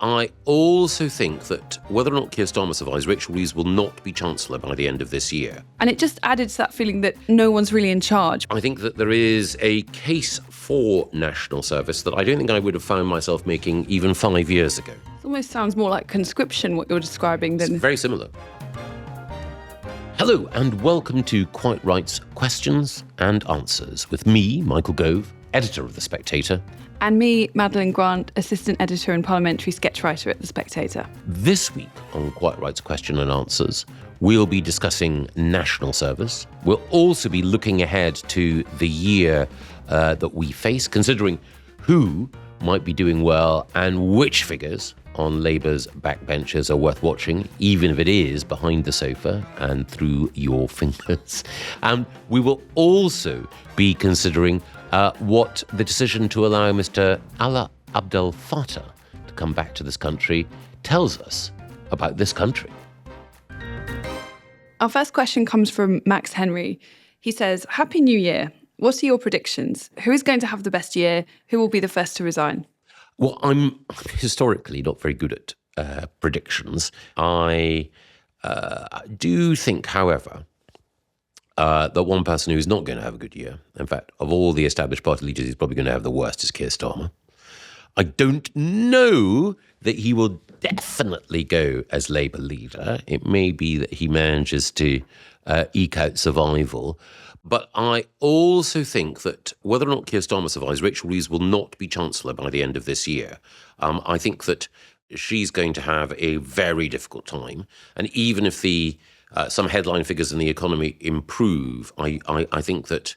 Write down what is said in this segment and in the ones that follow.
I also think that whether or not Keir Starmer survives, Rachel Reeves will not be Chancellor by the end of this year. And it just added to that feeling that no one's really in charge. I think that there is a case for national service that I don't think I would have found myself making even 5 years ago. It almost sounds more like conscription, what you're describing, than... It's very similar. Hello and welcome to Quite Right's Questions and Answers with me, Michael Gove, editor of The Spectator. And me, Madeline Grant, assistant editor and parliamentary sketch writer at The Spectator. This week on Quite Right's Question and Answers, we'll be discussing national service. We'll also be looking ahead to the year that we face, considering who might be doing well and which figures on Labour's backbenchers are worth watching, even if it is behind the sofa and through your fingers. And we will also be considering what the decision to allow Mr. Alaa Abdel-Fattah to come back to this country tells us about this country. Our first question comes from Max Henry. He says, Happy New Year. What are your predictions? Who is going to have the best year? Who will be the first to resign? Well, I'm historically not very good at predictions. I do think, however, that one person who's not going to have a good year, in fact, of all the established party leaders, he's probably going to have the worst, is Keir Starmer. I don't know that he will definitely go as Labour leader. It may be that he manages to eke out survival. But I also think that whether or not Keir Starmer survives, Rachel Reeves will not be Chancellor by the end of this year. I think that she's going to have a very difficult time. And even if some headline figures in the economy improve, I think that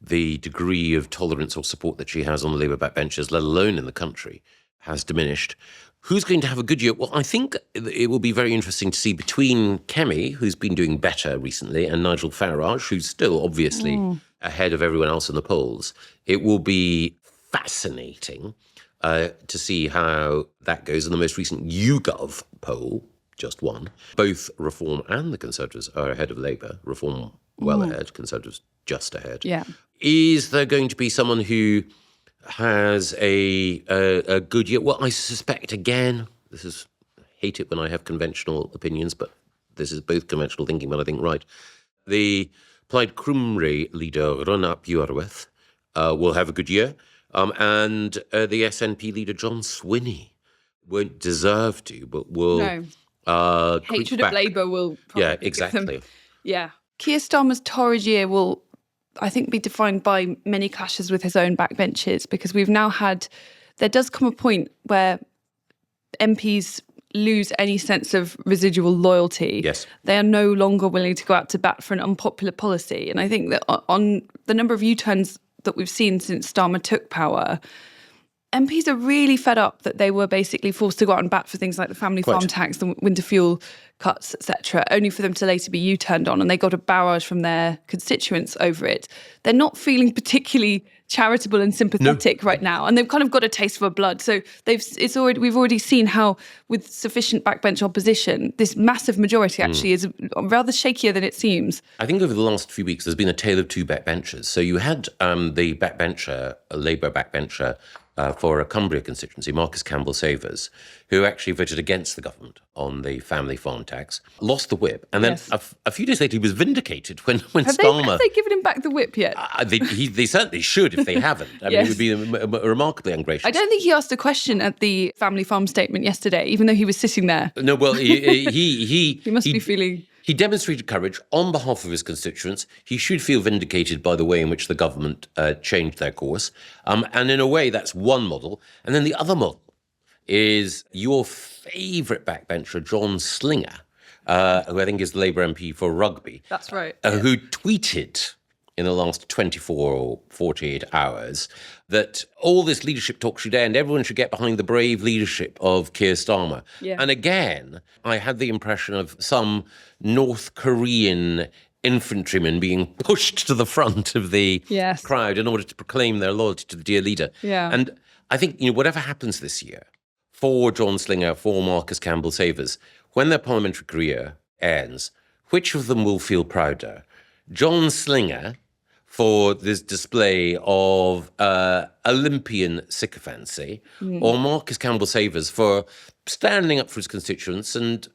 the degree of tolerance or support that she has on the Labour backbenchers, let alone in the country, has diminished. Who's going to have a good year? Well, I think it will be very interesting to see between Kemi, who's been doing better recently, and Nigel Farage, who's still obviously ahead of everyone else in the polls. It will be fascinating to see how that goes. In the most recent YouGov poll, just one, both Reform and the Conservatives are ahead of Labour. Reform well ahead, Conservatives just ahead. Yeah. Is there going to be someone who has a good year? Well, I suspect, again, I hate it when I have conventional opinions, but this is both conventional thinking, but I think right. The Plaid Cymru leader, Rhona Puarwyth, will have a good year, and the SNP leader, John Swinney, won't deserve to, but will... No. Hatred of Labour will probably... Yeah, exactly. Yeah. Keir Starmer's torrid year will, I think, be defined by many clashes with his own backbenchers, because we've now had, there does come a point where MPs lose any sense of residual loyalty. Yes. They are no longer willing to go out to bat for an unpopular policy. And I think that on the number of U-turns that we've seen since Starmer took power, MPs are really fed up that they were basically forced to go out and bat for things like the family farm tax, the winter fuel cuts, etc., only for them to later be U-turned on, and they got a barrage from their constituents over it. They're not feeling particularly charitable and sympathetic right now, and they've kind of got a taste for blood. So we've already seen how, with sufficient backbench opposition, this massive majority actually is rather shakier than it seems. I think over the last few weeks there's been a tale of two backbenchers. So you had the backbencher, a Labour backbencher, for a Cumbria constituency, Marcus Campbell-Savers, who actually voted against the government on the family farm tax, lost the whip, and then a few days later he was vindicated when Starmer... Have they given him back the whip yet? They certainly should if they haven't. I mean, it would be remarkably ungracious. I don't think he asked a question at the family farm statement yesterday, even though he was sitting there. No, well, he must be feeling... He demonstrated courage on behalf of his constituents. He should feel vindicated by the way in which the government changed their course. And in a way, that's one model. And then the other model is your favourite backbencher, John Slinger, who I think is the Labour MP for Rugby. That's right. Who tweeted in the last 24 or 48 hours that all this leadership talk should end. Everyone should get behind the brave leadership of Keir Starmer. Yeah. And again, I had the impression of some North Korean infantrymen being pushed to the front of the crowd in order to proclaim their loyalty to the dear leader. Yeah. And I think, whatever happens this year, for John Slinger, for Marcus Campbell-Savers, when their parliamentary career ends, which of them will feel prouder? John Slinger for this display of Olympian sycophancy, or Marcus Campbell Savers for standing up for his constituents and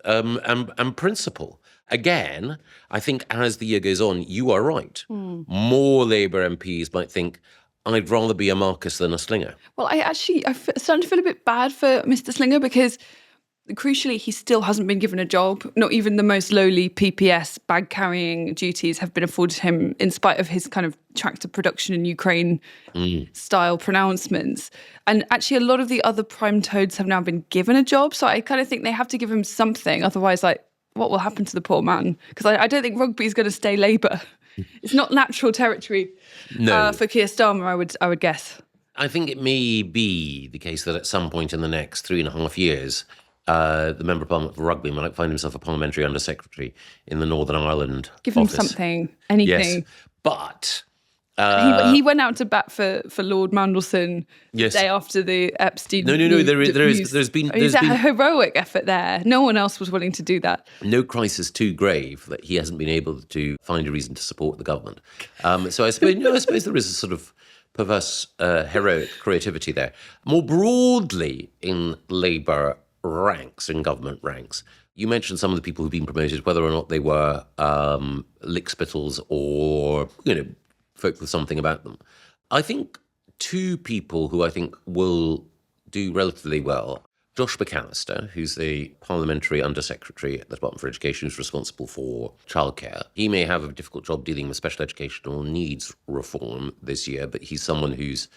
principle. Again, I think as the year goes on, you are right. More Labour MPs might think, I'd rather be a Marcus than a Slinger. Well, I'm starting to feel a bit bad for Mr. Slinger because crucially, he still hasn't been given a job. Not even the most lowly PPS bag-carrying duties have been afforded him in spite of his kind of tractor production in Ukraine style pronouncements. And actually, a lot of the other prime toads have now been given a job. So I kind of think they have to give him something. Otherwise, like, what will happen to the poor man? Because I don't think rugby is going to stay Labour. It's not natural territory for Keir Starmer, I would guess. I think it may be the case that at some point in the next 3.5 years, the Member of Parliament for Rugby might find himself a parliamentary under-secretary in the Northern Ireland Give him office. something, anything. Yes, but... he went out to bat for Lord Mandelson the day after the Epstein. No. There's been a heroic effort there. No one else was willing to do that. No crisis too grave that he hasn't been able to find a reason to support the government. So I suppose there is a sort of perverse heroic creativity there. More broadly in Labour ranks, in government ranks, you mentioned some of the people who've been promoted, whether or not they were lickspittles or folk with something about them. I think two people who I think will do relatively well. Josh McAllister, who's the parliamentary under-secretary at the Department for Education, who's responsible for childcare. He may have a difficult job dealing with special educational needs reform this year, but he's someone whose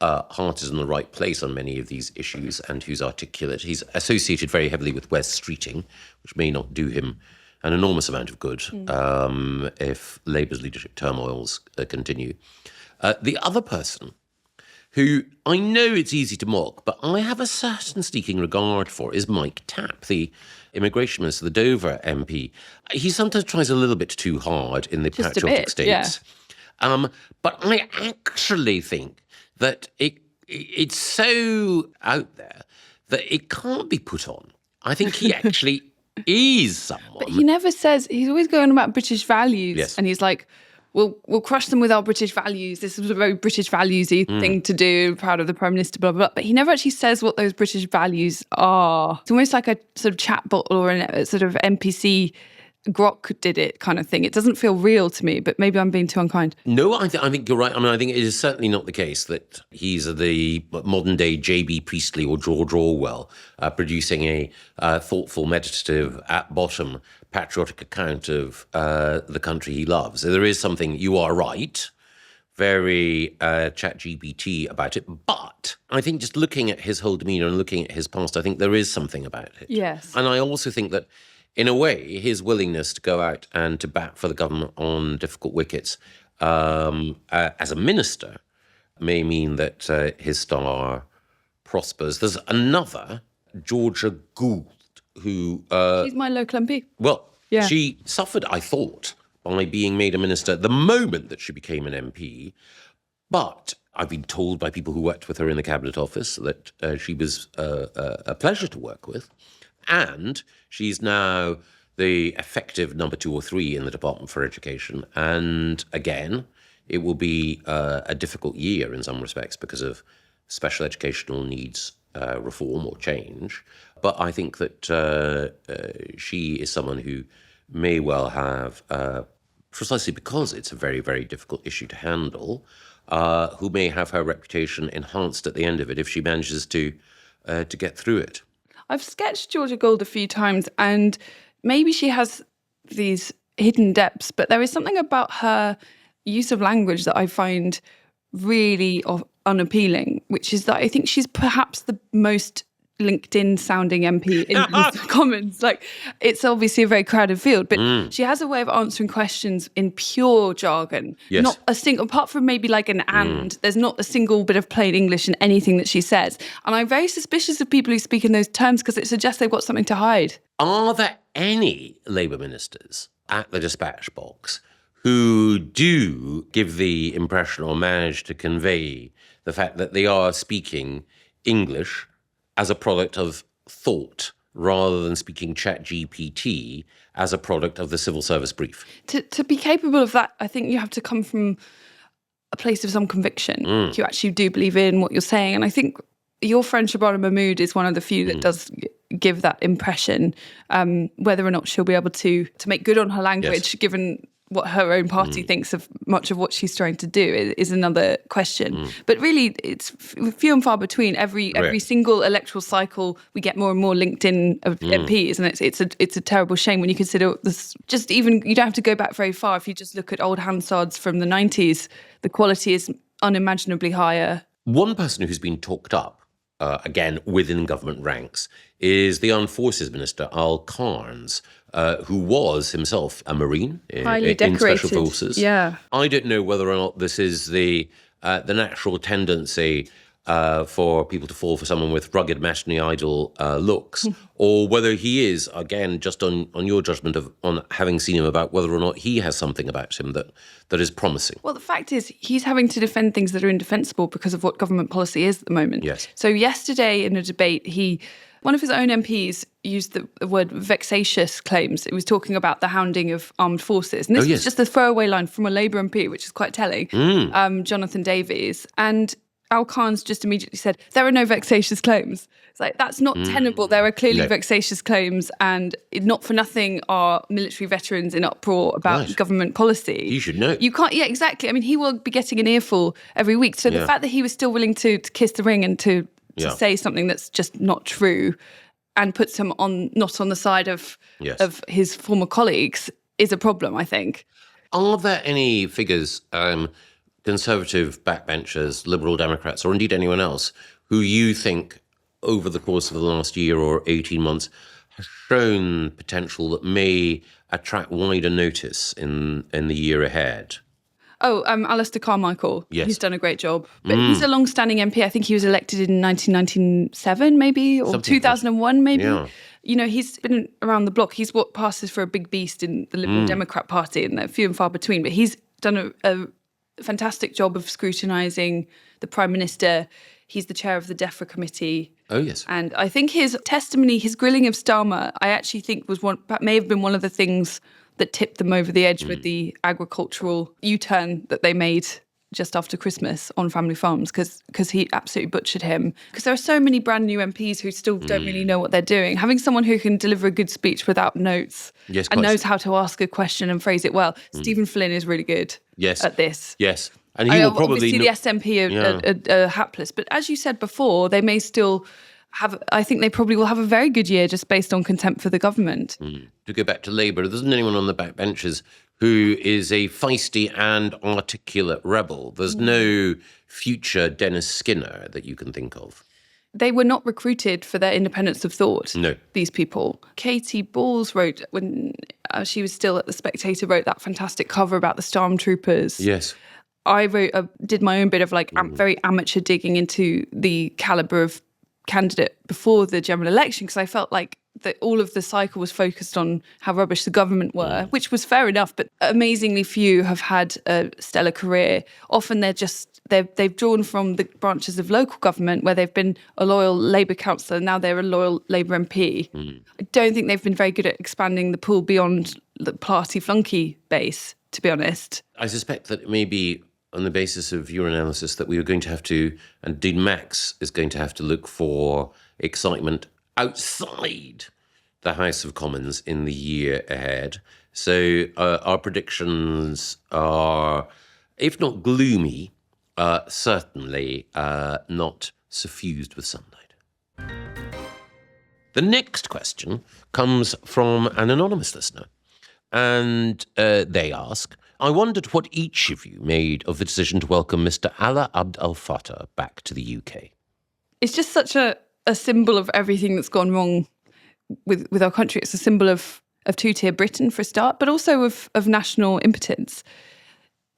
heart is in the right place on many of these issues and who's articulate. He's associated very heavily with West Streeting, which may not do him an enormous amount of good if Labour's leadership turmoils continue. The other person, who I know it's easy to mock, but I have a certain sneaking regard for, is Mike Tapp, the immigration minister, the Dover MP. He sometimes tries a little bit too hard in the patriotic states. Yeah. But I actually think that it's so out there that it can't be put on. I think he actually is someone. But he never says, he's always going about British values. Yes. And he's like, we'll crush them with our British values. This is a very British values-y thing to do. Proud of the Prime Minister, blah, blah, blah. But he never actually says what those British values are. It's almost like a sort of chatbot or a sort of NPC Grok did it kind of thing. It doesn't feel real to me, but maybe I'm being too unkind. No, I think you're right. I mean, I think it is certainly not the case that he's the modern-day J.B. Priestley or George Orwell producing a thoughtful, meditative, at bottom, patriotic account of the country he loves. So there is something, you are right, very ChatGPT about it. But I think just looking at his whole demeanour and looking at his past, I think there is something about it. Yes. And I also think that in a way, his willingness to go out and to bat for the government on difficult wickets as a minister may mean that his star prospers. There's another, Georgia Gould, who... she's my local MP. Well, yeah. She suffered, I thought, by being made a minister the moment that she became an MP. But I've been told by people who worked with her in the Cabinet Office that she was a pleasure to work with. And she's now the effective number 2 or 3 in the Department for Education. And again, it will be a difficult year in some respects because of special educational needs reform or change. But I think that she is someone who may well have, precisely because it's a very, very difficult issue to handle, who may have her reputation enhanced at the end of it if she manages to get through it. I've sketched Georgia Gould a few times, and maybe she has these hidden depths, but there is something about her use of language that I find really unappealing, which is that I think she's perhaps the most LinkedIn-sounding MP in the Commons. Like, it's obviously a very crowded field, but she has a way of answering questions in pure jargon. Yes. Not a single, apart from maybe like an and, there's not a single bit of plain English in anything that she says. And I'm very suspicious of people who speak in those terms because it suggests they've got something to hide. Are there any Labour ministers at the dispatch box who do give the impression or manage to convey the fact that they are speaking English as a product of thought rather than speaking ChatGPT as a product of the civil service brief. To be capable of that, I think you have to come from a place of some conviction. You actually do believe in what you're saying. And I think your friend Shabana Mahmood is one of the few that does give that impression. Whether or not she'll be able to make good on her language, given what her own party thinks of much of what she's trying to do is another question. But really, it's few and far between. Every single electoral cycle, we get more and more LinkedIn MPs, and it's a terrible shame when you consider this. Just even you don't have to go back very far. If you just look at old Hansards from the 90s, the quality is unimaginably higher. One person who's been talked up, again, within government ranks, is the Armed Forces Minister, Al Carnes, who was himself a Marine Highly decorated. in Special Forces. Yeah. I don't know whether or not this is the natural tendency for people to fall for someone with rugged, matronly, idle looks, or whether he is, again, just on your judgment on having seen him, about whether or not he has something about him that is promising. Well, the fact is, he's having to defend things that are indefensible because of what government policy is at the moment. Yes. So yesterday in a debate, one of his own MPs used the word vexatious claims. It was talking about the hounding of armed forces. And this was just a throwaway line from a Labour MP, which is quite telling, Jonathan Davies. And Al Carnes just immediately said, there are no vexatious claims. It's like, that's not tenable. There are clearly vexatious claims, and not for nothing are military veterans in uproar about government policy. You should know. You can't, exactly. I mean, he will be getting an earful every week. So the fact that he was still willing to kiss the ring and to say something that's just not true and puts him not on the side of his former colleagues is a problem, I think. Are there any figures, Conservative backbenchers, Liberal Democrats, or indeed anyone else, who you think over the course of the last year or 18 months has shown potential that may attract wider notice in the year ahead? Oh, Alistair Carmichael. Yes. He's done a great job. But he's a long-standing MP. I think he was elected in 1997, maybe, or Something 2001, maybe. Yeah. You know, he's been around the block. He's what passes for a big beast in the Liberal Democrat Party, and they're few and far between. But he's done a fantastic job of scrutinising the Prime Minister. He's the chair of the DEFRA committee. Oh, yes. And I think his testimony, his grilling of Starmer, I actually think may have been one of the things that tipped them over the edge with the agricultural U-turn that they made just after Christmas on family farms, because he absolutely butchered him. Because there are so many brand new MPs who still don't really know what they're doing. Having someone who can deliver a good speech without notes and knows how to ask a question and phrase it well. Stephen Flynn is really good at this. Yes. And he will probably... Obviously, the SNP are hapless. But as you said before, they may still have... I think they probably will have a very good year just based on contempt for the government. To go back to Labour, there isn't anyone on the backbenches who is a feisty and articulate rebel. There's no future Dennis Skinner that you can think of. They were not recruited for their independence of thought, No. these people. Katie Balls wrote, when she was still at the Spectator, wrote that fantastic cover about the stormtroopers. Yes. I did my own bit of very amateur digging into the calibre of candidate before the general election, because I felt like that all of the cycle was focused on how rubbish the government were, which was fair enough, but amazingly few have had a stellar career. Often they've drawn from the branches of local government where they've been a loyal Labour councillor, now they're a loyal Labour MP. I don't think they've been very good at expanding the pool beyond the party flunky base, to be honest. I suspect that it may be on the basis of your analysis that we are going to have to, and indeed Max is going to have to look for excitement outside the House of Commons in the year ahead. So our predictions are, if not gloomy, certainly not suffused with sunlight. The next question comes from an anonymous listener, and they ask, I wondered what each of you made of the decision to welcome Mr. Alaa Abdel-Fattah back to the UK. It's just such a symbol of everything that's gone wrong with our country. It's a symbol of two-tier Britain, for a start, but also of national impotence,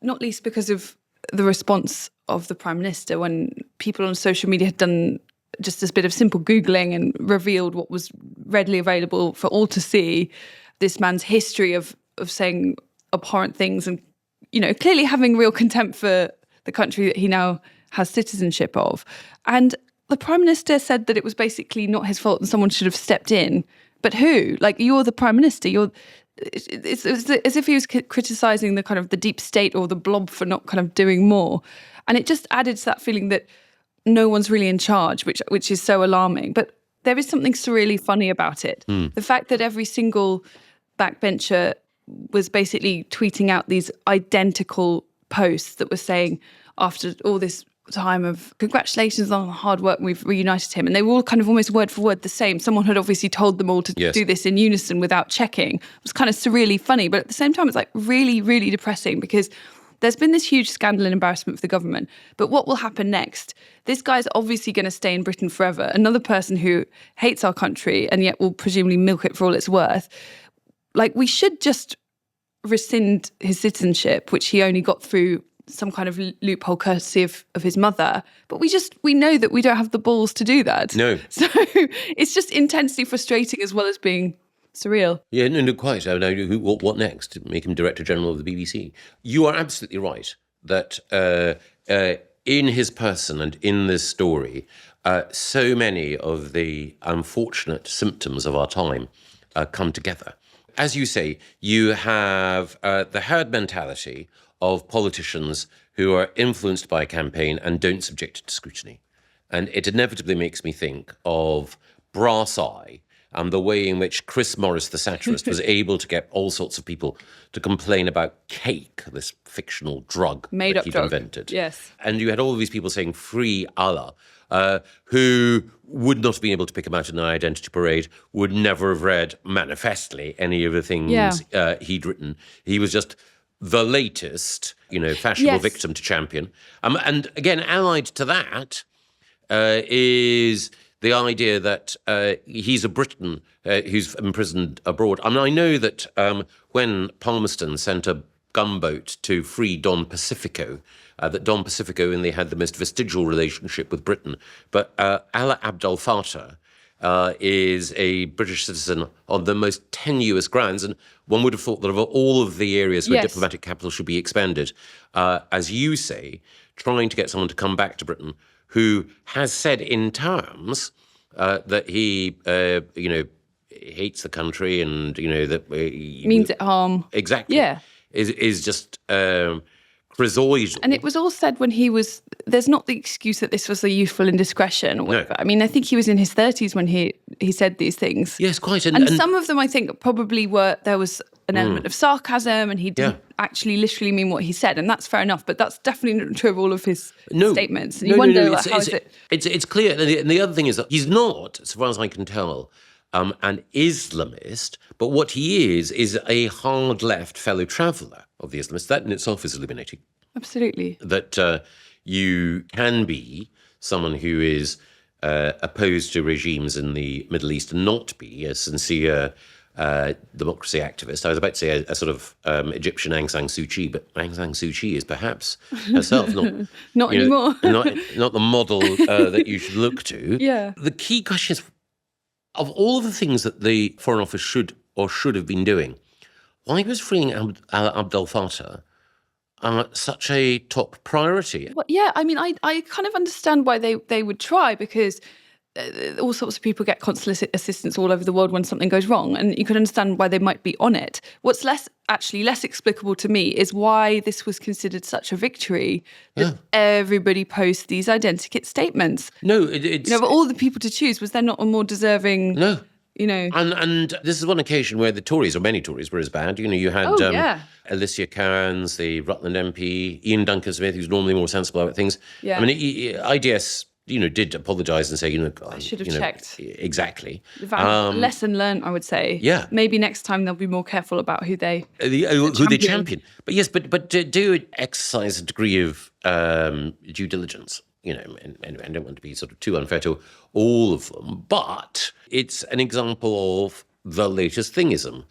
not least because of the response of the Prime Minister when people on social media had done just this bit of simple Googling and revealed what was readily available for all to see, this man's history of saying abhorrent things and, clearly having real contempt for the country that he now has citizenship of. And the Prime Minister said that it was basically not his fault and someone should have stepped in. But who? Like, you're the Prime Minister. It's as if he was criticising the kind of the deep state or the blob for not kind of doing more. And it just added to that feeling that no one's really in charge, which is so alarming. But there is something surreally funny about it. The fact that every single backbencher was basically tweeting out these identical posts that were saying, after all this time of congratulations on the hard work, we've reunited him. And they were all kind of almost word for word the same. Someone had obviously told them all to do this in unison without checking. It was kind of surreally funny, but at the same time, it's like really, really depressing because there's been this huge scandal and embarrassment for the government. But what will happen next? This guy's obviously going to stay in Britain forever. Another person who hates our country and yet will presumably milk it for all it's worth. Like, we should just rescind his citizenship, which he only got through some kind of loophole courtesy of his mother. But we know that we don't have the balls to do that. No. So it's just intensely frustrating as well as being surreal. Yeah, no, quite. I know what next? Make him Director General of the BBC. You are absolutely right that in his person and in this story, so many of the unfortunate symptoms of our time come together. As you say, you have the herd mentality of politicians who are influenced by a campaign and don't subject it to scrutiny. And it inevitably makes me think of Brass Eye and the way in which Chris Morris, the satirist, was able to get all sorts of people to complain about cake, this fictional drug that he'd invented. Yes. And you had all of these people saying, free Allah, who would not have been able to pick him out in an identity parade, would never have read manifestly any of the things he'd written. He was just the latest, fashionable victim to champion. And again, allied to that is the idea that he's a Briton who's imprisoned abroad. I mean, I know that when Palmerston sent a gunboat to free Don Pacifico, that Don Pacifico only had the most vestigial relationship with Britain. But Alaa Abdel-Fattah is a British citizen on the most tenuous grounds. And one would have thought that of all of the areas where diplomatic capital should be expended, as you say, trying to get someone to come back to Britain who has said in terms that he, hates the country and, that... means it harm. Exactly. Yeah. Is just... chrysoidal. And it was all said when he was... There's not the excuse that this was a youthful indiscretion or whatever. No. I mean, I think he was in his 30s when he said these things. Yes, quite. And some of them, I think, probably were... There was an element of sarcasm and he didn't actually literally mean what he said. And that's fair enough. But that's definitely not true of all of his statements. And you wonder, how is it... It's clear. And the other thing is that he's not, as far as I can tell, an Islamist. But what he is a hard left fellow traveller of the Islamists. That in itself is illuminating. Absolutely. That you can be someone who is opposed to regimes in the Middle East and not be a sincere democracy activist. I was about to say a sort of Egyptian Aung San Suu Kyi, but Aung San Suu Kyi is perhaps herself not anymore. not the model that you should look to. Yeah. The key question is, of all of the things that the Foreign Office should have been doing, why was freeing Alaa Abdel-Fattah such a top priority? Well, yeah, I mean, I kind of understand why they would try, because all sorts of people get consular assistance all over the world when something goes wrong, and you can understand why they might be on it. What's less explicable to me is why this was considered such a victory that everybody posts these identikit statements. No, it's... but all the people to choose, was there not a more deserving... No. And this is one occasion where the Tories, or many Tories, were as bad. You had Alicia Cairns, the Rutland MP, Ian Duncan-Smith, who's normally more sensible about things. Yeah. I mean, IDS, did apologise and say, I should have checked. Exactly. Lesson learned, I would say. Yeah. Maybe next time they'll be more careful about who they champion. But yes, but do exercise a degree of due diligence. And I don't want to be sort of too unfair to all of them, but it's an example of the latest thingism.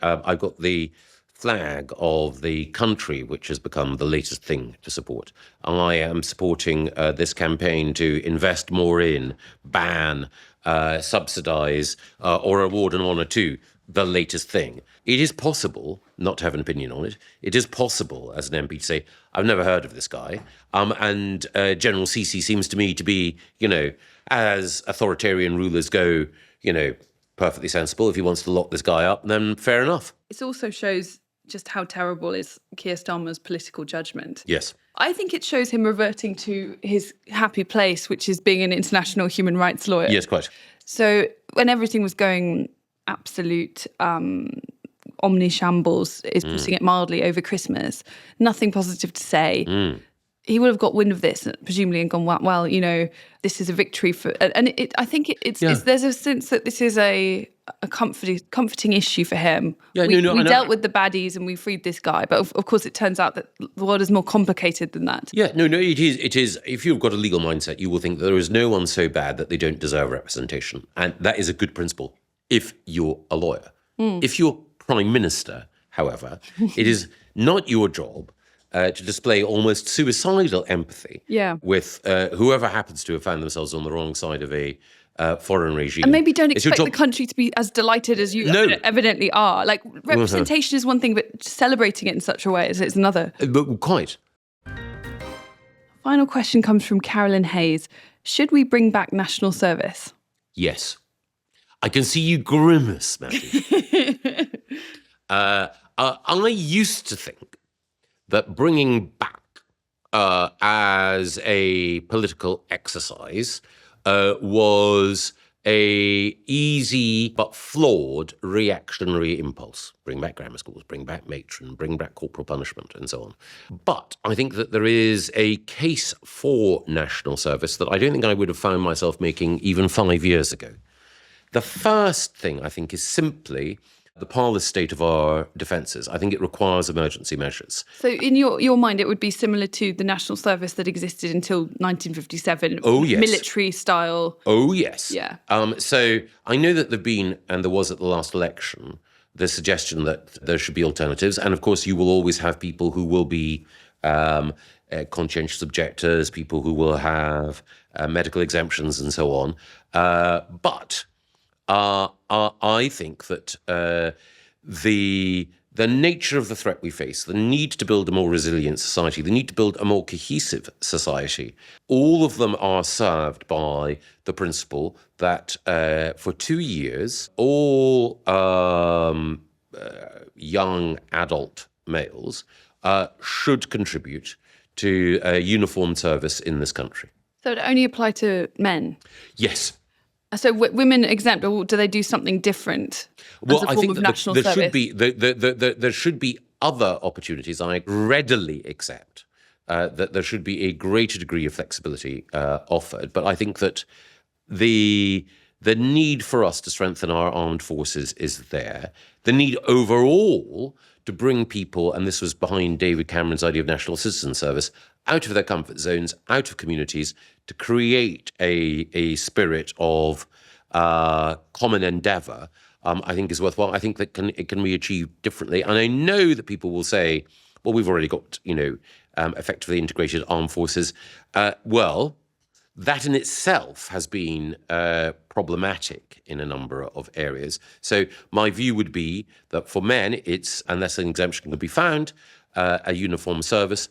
I've got the flag of the country, which has become the latest thing to support. I am supporting this campaign to invest more in, ban, subsidise or award an honour to the latest thing. It is possible not to have an opinion on it. It is possible, as an MP, to say, I've never heard of this guy. And General Sisi seems to me to be, as authoritarian rulers go, perfectly sensible. If he wants to lock this guy up, then fair enough. It also shows just how terrible is Keir Starmer's political judgment. Yes. I think it shows him reverting to his happy place, which is being an international human rights lawyer. Yes, quite. So when everything was going absolute omni-shambles, is putting it mildly, over Christmas, nothing positive to say. He would have got wind of this, presumably, and gone, well, this is a victory for... And I think it's there's a sense that this is a comforting issue for him. Yeah, we I dealt with the baddies and we freed this guy. But of course, it turns out that the world is more complicated than that. Yeah, no, it is. If you've got a legal mindset, you will think that there is no one so bad that they don't deserve representation. And that is a good principle if you're a lawyer. If you're Prime Minister, however, it is not your job to display almost suicidal empathy with whoever happens to have found themselves on the wrong side of a foreign regime. And maybe don't expect the country to be as delighted as you evidently are. Like, representation is one thing, but celebrating it in such a way is another. But quite. Final question comes from Carolyn Hayes. Should we bring back national service? Yes. I can see you grimace, Maddie. I used to think that bringing back as a political exercise was a easy but flawed reactionary impulse. Bring back grammar schools, bring back matron, bring back corporal punishment, and so on. But I think that there is a case for national service that I don't think I would have found myself making even 5 years ago. The first thing, I think, is simply the parlous state of our defences. I think it requires emergency measures. So in your mind, it would be similar to the national service that existed until 1957? Oh, yes. Military style? Oh, yes. Yeah. So I know that there was at the last election, the suggestion that there should be alternatives. And of course, you will always have people who will be conscientious objectors, people who will have medical exemptions and so on. But I think that the nature of the threat we face, the need to build a more resilient society, the need to build a more cohesive society, all of them are served by the principle that for 2 years, all young adult males should contribute to uniformed service in this country. So it only apply to men? Yes. So women exempt, or do they do something different as a form of national service? There should be other opportunities. I readily accept that there should be a greater degree of flexibility offered. But I think that the need for us to strengthen our armed forces is there. The need overall to bring people, and this was behind David Cameron's idea of national citizen service, out of their comfort zones, out of communities, to create a spirit of common endeavour, I think is worthwhile. I think that it can be achieved differently. And I know that people will say, well, we've already got, effectively integrated armed forces. Well, that in itself has been problematic in a number of areas. So my view would be that for men, it's, unless an exemption can be found, a uniform service.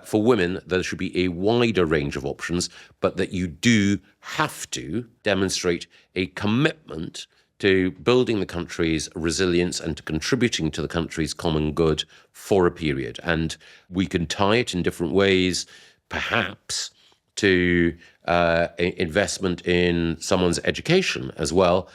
For women, there should be a wider range of options, but that you do have to demonstrate a commitment to building the country's resilience and to contributing to the country's common good for a period. And we can tie it in different ways, perhaps to investment in someone's education as well.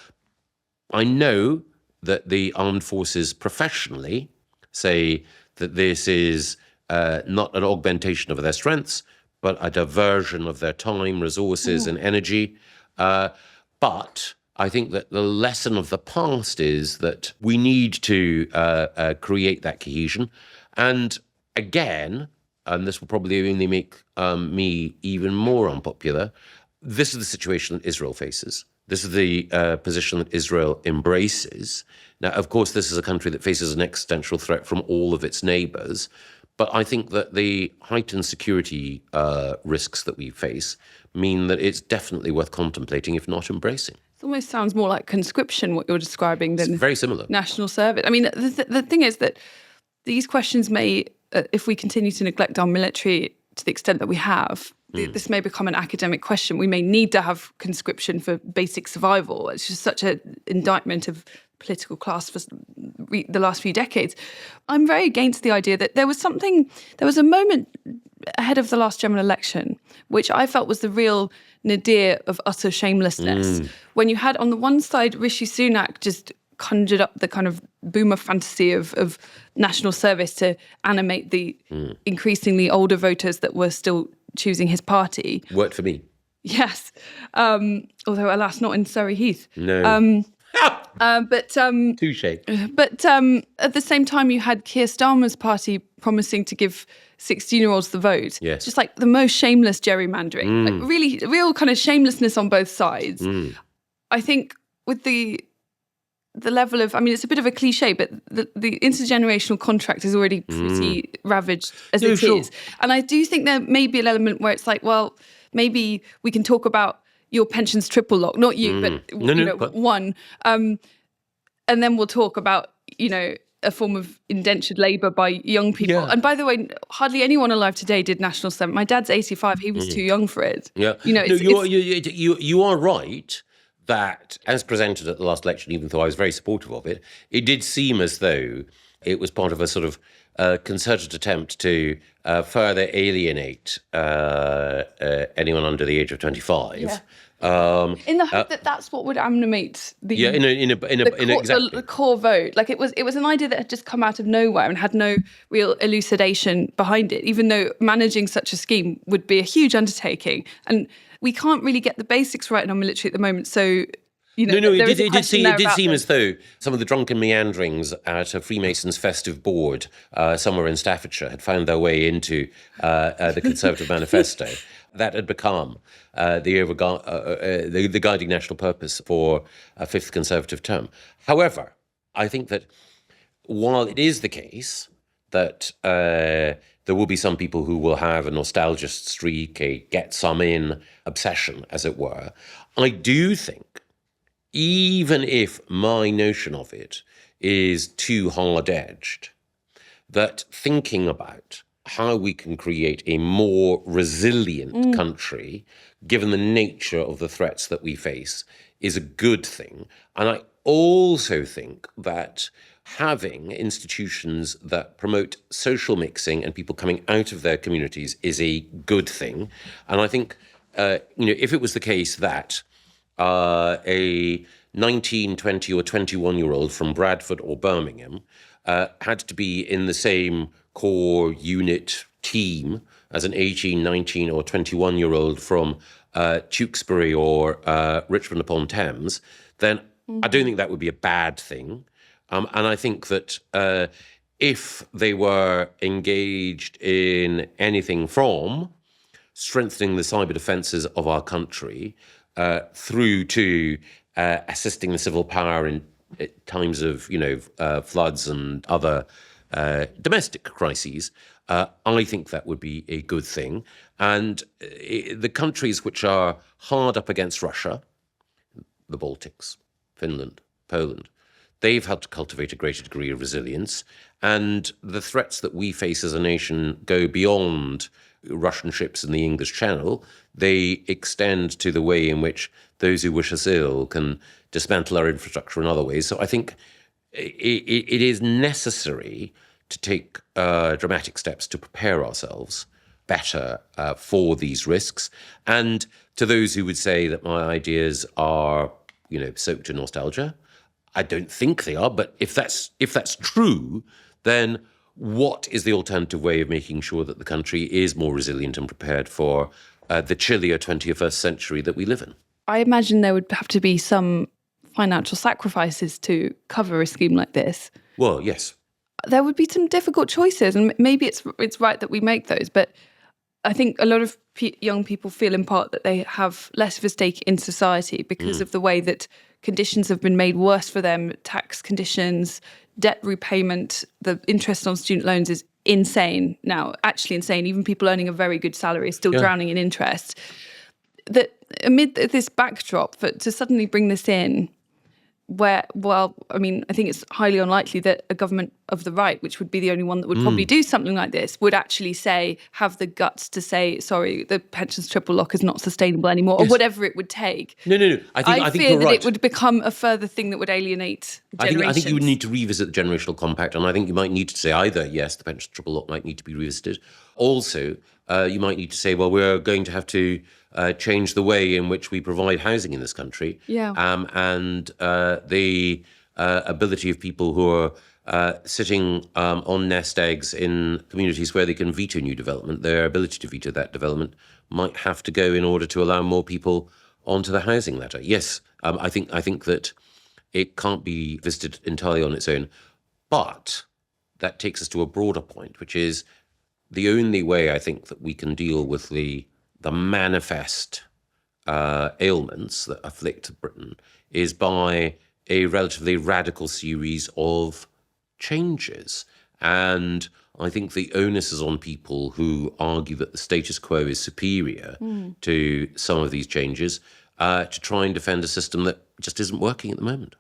I know that the armed forces professionally say that this is not an augmentation of their strengths, but a diversion of their time, resources, and energy. But I think that the lesson of the past is that we need to create that cohesion. And again, and this will probably only make me even more unpopular, this is the situation that Israel faces. This is the position that Israel embraces. Now, of course, this is a country that faces an existential threat from all of its neighbours, But I think that the heightened security risks that we face mean that it's definitely worth contemplating, if not embracing. It almost sounds more like conscription, what you're describing, than It's very similar. national service. I mean, the thing is that these questions may, if we continue to neglect our military to the extent that we have, this may become an academic question. We may need to have conscription for basic survival. It's just such an indictment of political class for the last few decades. I'm very against the idea that there was a moment ahead of the last general election, which I felt was the real nadir of utter shamelessness. When you had on the one side, Rishi Sunak just conjured up the kind of boomer fantasy of national service to animate the increasingly older voters that were still choosing his party. Worked for me. Yes. Although, alas, not in Surrey Heath. No. Touche. But at the same time, you had Keir Starmer's party promising to give 16-year-olds the vote. Yes. Just like the most shameless gerrymandering. Like really, real kind of shamelessness on both sides. I think with the level of, I mean, it's a bit of a cliche, but the intergenerational contract is already pretty ravaged as it is. And I do think there may be an element where it's like, well, maybe we can talk about your pension's triple lock, not you, but one. And then we'll talk about, a form of indentured labour by young people. Yeah. And by the way, hardly anyone alive today did national service. My dad's 85. He was too young for it. Yeah. You are right that, as presented at the last election, even though I was very supportive of it, it did seem as though it was part of a sort of concerted attempt to further alienate anyone under the age of 25. Yeah. In the hope that that's what would animate the exactly. core vote. Like it was an idea that had just come out of nowhere and had no real elucidation behind it, even though managing such a scheme would be a huge undertaking. And we can't really get the basics right in our military at the moment. So, it did seem as though some of the drunken meanderings at a Freemasons festive board somewhere in Staffordshire had found their way into the Conservative manifesto. That had become the guiding national purpose for a fifth Conservative term. However, I think that while it is the case that there will be some people who will have a nostalgia streak, a get-some-in obsession, as it were, I do think, even if my notion of it is too hard-edged, that thinking about how we can create a more resilient country, given the nature of the threats that we face, is a good thing. And I also think that having institutions that promote social mixing and people coming out of their communities is a good thing. And I think, if it was the case that a 19, 20 or 21-year-old from Bradford or Birmingham had to be in the same core unit team as an 18, 19 or 21-year-old from Tewkesbury or Richmond upon Thames, then I don't think that would be a bad thing. And I think that if they were engaged in anything from strengthening the cyber defences of our country through to assisting the civil power in times of, floods and other domestic crises, I think that would be a good thing. And the countries which are hard up against Russia, the Baltics, Finland, Poland, they've had to cultivate a greater degree of resilience. And the threats that we face as a nation go beyond Russian ships in the English Channel. They extend to the way in which those who wish us ill can dismantle our infrastructure in other ways. So I think it is necessary to take dramatic steps to prepare ourselves better for these risks. And to those who would say that my ideas are, soaked in nostalgia, I don't think they are. But if that's true, then what is the alternative way of making sure that the country is more resilient and prepared for the chillier 21st century that we live in? I imagine there would have to be some financial sacrifices to cover a scheme like this. Well, yes. There would be some difficult choices, and maybe it's right that we make those. But I think a lot of young people feel in part that they have less of a stake in society because of the way that conditions have been made worse for them. Tax conditions, debt repayment, the interest on student loans is insane now, actually insane. Even people earning a very good salary are still drowning in interest. That amid this backdrop, to suddenly bring this in, where, well, I mean, I think it's highly unlikely that a government of the right, which would be the only one that would probably do something like this, would actually have the guts to say, sorry, the pensions triple lock is not sustainable anymore, or whatever it would take. No. I think fear you're that right. it would become a further thing that would alienate generations. I think you would need to revisit the generational compact, and I think you might need to say either, yes, the pension triple lock might need to be revisited. Also, you might need to say, well, we're going to have to change the way in which we provide housing in this country. Yeah. And the ability of people who are sitting on nest eggs in communities where they can veto new development, their ability to veto that development might have to go in order to allow more people onto the housing ladder. Yes, I think that it can't be visited entirely on its own. But that takes us to a broader point, which is the only way I think that we can deal with the manifest ailments that afflict Britain is by a relatively radical series of changes. And I think the onus is on people who argue that the status quo is superior to some of these changes to try and defend a system that just isn't working at the moment.